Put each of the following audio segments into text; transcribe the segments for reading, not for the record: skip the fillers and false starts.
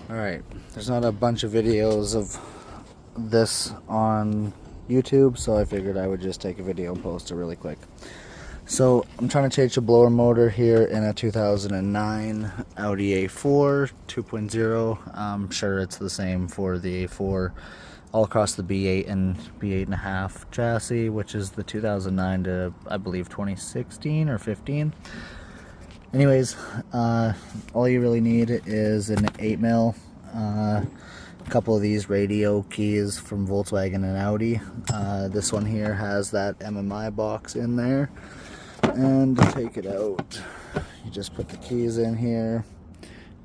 Alright, there's not a bunch of videos of this on YouTube, so I figured I would just take a video and post it really quick. So I'm trying to change the blower motor here in a 2009 Audi A4 2.0. I'm sure it's the same for the A4 all across the B8 and B8.5 chassis, which is the 2009 to, I believe, 2016 or 15. Anyways, all you really need is an 8mm, a couple of these radio keys from Volkswagen and Audi. This one here has that MMI box in there, and to take it out, you just put the keys in here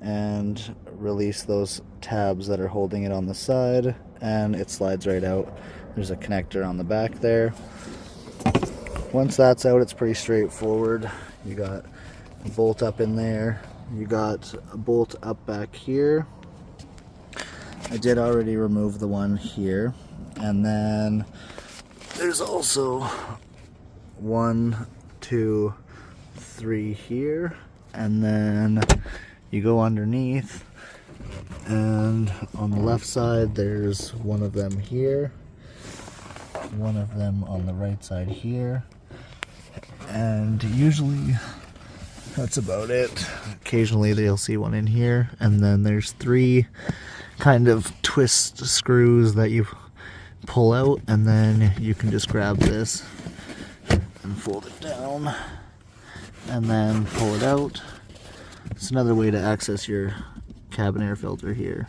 and release those tabs that are holding it on the side, and it slides right out. There's a connector on the back there. Once that's out, it's pretty straightforward. You got a bolt up in there, you got a bolt up back here. I did already remove the one here, and then there's also 1, 2, 3 here, and then you go underneath, and on the left side there's one of them here, one of them on the right side here, and usually that's about it. Occasionally they'll see one in here, and then there's 3 kind of twist screws that you pull out, and then you can just grab this and fold it down and then pull it out. It's another way to access your cabin air filter here.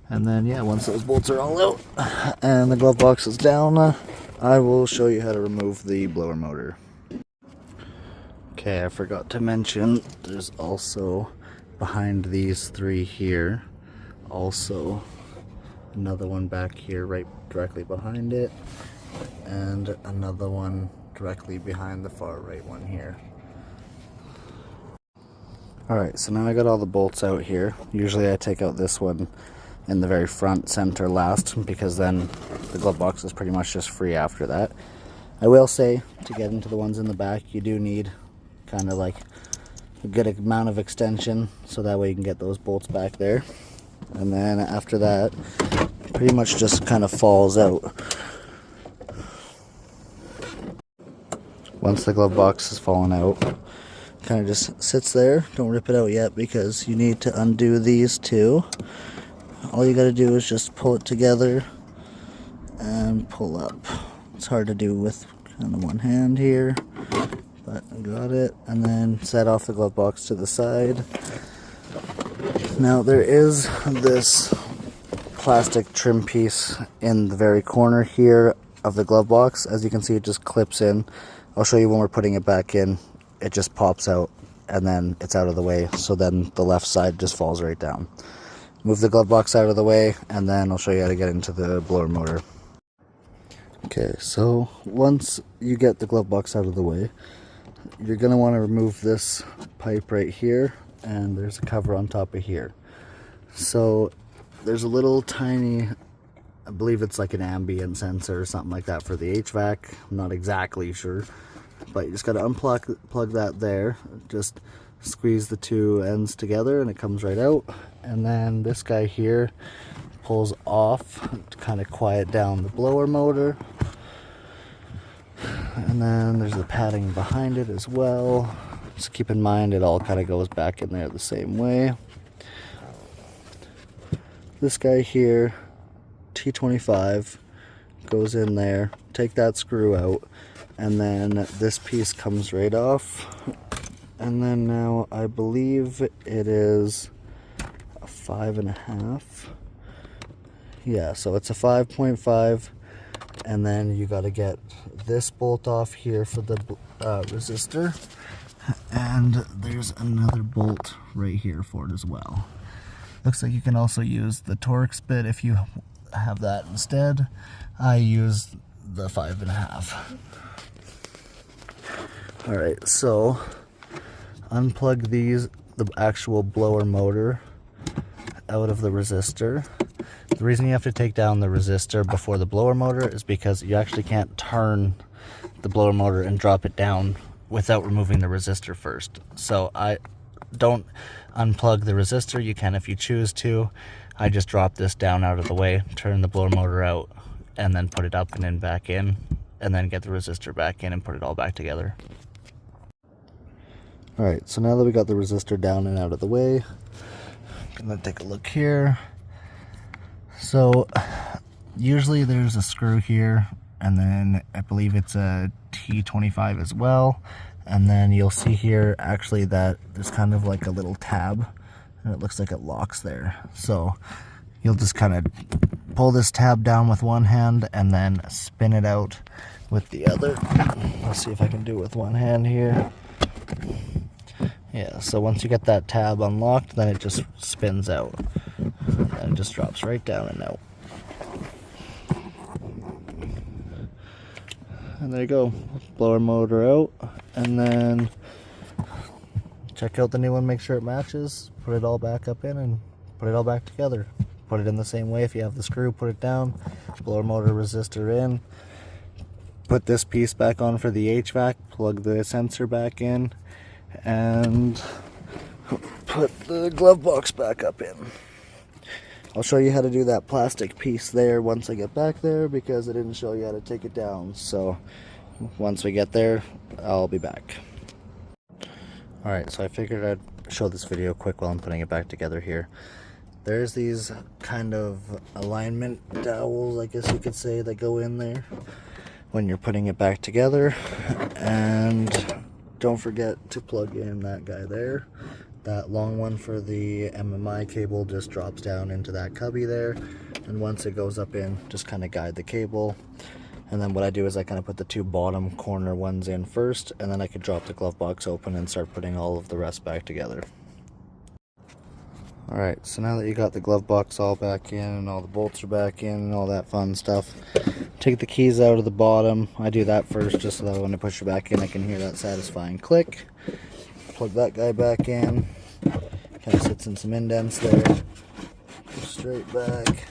And then yeah, once those bolts are all out and the glove box is down, I will show you how to remove the blower motor. Okay, I forgot to mention there's also behind these 3 here also another one back here right directly behind it, and another one directly behind the far right one here. Alright, so now I got all the bolts out here. Usually I take out this one in the very front center last, because then the glove box is pretty much just free after that. I will say, to get into the ones in the back, you do need kind of like a good amount of extension, so that way you can get those bolts back there. And then after that, pretty much just kind of falls out. Once the glove box has fallen out, kind of just sits there. Don't rip it out yet, because you need to undo these 2. All you got to do is just pull it together and pull up. It's hard to do with kind of one hand here, but I got it. And then set off the glove box to the side. Now there is this plastic trim piece in the very corner here of the glove box. As you can see, it just clips in. I'll show you when we're putting it back in. It just pops out and then it's out of the way, so then the left side just falls right down. Move the glove box out of the way, and then I'll show you how to get into the blower motor. Okay, so once you get the glove box out of the way, you're going to want to remove this pipe right here, and there's a cover on top of here. So there's a little tiny, I believe it's like an ambient sensor or something like that for the HVAC. I'm not exactly sure, but you just got to plug that there. Just squeeze the 2 ends together and it comes right out. And then this guy here pulls off to kind of quiet down the blower motor. And then there's the padding behind it as well. Just keep in mind it all kind of goes back in there the same way. This guy here, T25, goes in there. Take that screw out, and then this piece comes right off. And then now I believe it is a 5.5. Yeah, so it's a 5.5. And then you got to get this bolt off here for the resistor, and there's another bolt right here for it as well. Looks like you can also use the torx bit if you have that instead. I use the 5.5. Alright, so unplug the actual blower motor out of the resistor. The reason you have to take down the resistor before the blower motor is because you actually can't turn the blower motor and drop it down without removing the resistor first. So I don't unplug the resistor. You can if you choose to. I just drop this down out of the way, turn the blower motor out, and then put it up and then back in, and then get the resistor back in and put it all back together. Alright, so now that we got the resistor down and out of the way, I'm gonna take a look here. So usually there's a screw here, and then I believe it's a T25 as well, and then you'll see here actually that there's kind of like a little tab, and it looks like it locks there. So you'll just kind of pull this tab down with one hand and then spin it out with the other. Let's see if I can do it with one hand here. Yeah, so once you get that tab unlocked, then it just spins out, and it just drops right down and out. And there you go, blower motor out, and then check out the new one, make sure it matches, put it all back up in and put it all back together. Put it in the same way. If you have the screw, put it down, blower motor resistor in, put this piece back on for the HVAC, plug the sensor back in, and put the glove box back up in. I'll show you how to do that plastic piece there once I get back there, because I didn't show you how to take it down. So once we get there, I'll be back. Alright, so I figured I'd show this video quick while I'm putting it back together here. There's these kind of alignment dowels, I guess you could say, that go in there when you're putting it back together. And don't forget to plug in that guy there. That long one for the MMI cable just drops down into that cubby there, and once it goes up in, just kind of guide the cable. And then what I do is I kind of put the two bottom corner ones in first, and then I could drop the glove box open and start putting all of the rest back together. Alright, so now that you got the glove box all back in and all the bolts are back in and all that fun stuff, take the keys out of the bottom. I do that first just so that when I push it back in I can hear that satisfying click. Plug that guy back in. Kind of sits in some indents there. Go straight back.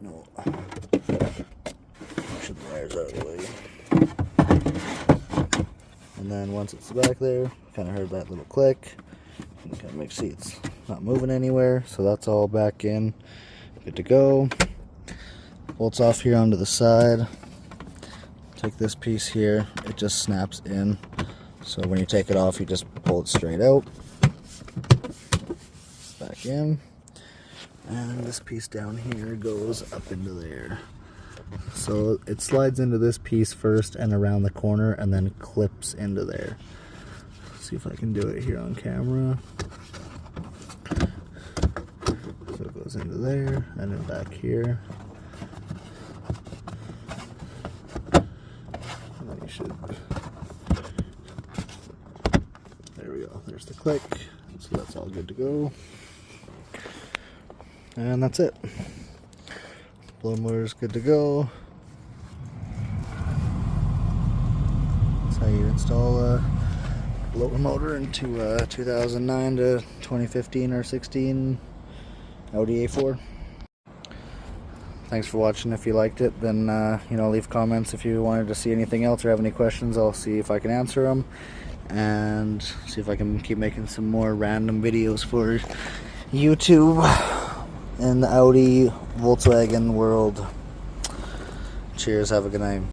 No. Push the wires out of the way. And then once it's back there, kind of heard that little click. Kind of makes see it's not moving anywhere, so that's all back in, good to go. Bolts off here onto the side. Take this piece here, it just snaps in, so when you take it off you just pull it straight out, back in, and this piece down here goes up into there. So it slides into this piece first and around the corner and then clips into there. See if I can do it here on camera. So it goes into there and then back here. And then you should. There we go. There's the click. So that's all good to go. And that's it. Blower motor is good to go. That's how you install a blower motor into a 2009 to 2015 or 16 Audi A4. Thanks for watching. If you liked it, then leave comments if you wanted to see anything else or have any questions. I'll see if I can answer them, and see if I can keep making some more random videos for YouTube in the Audi Volkswagen world. Cheers, have a good night.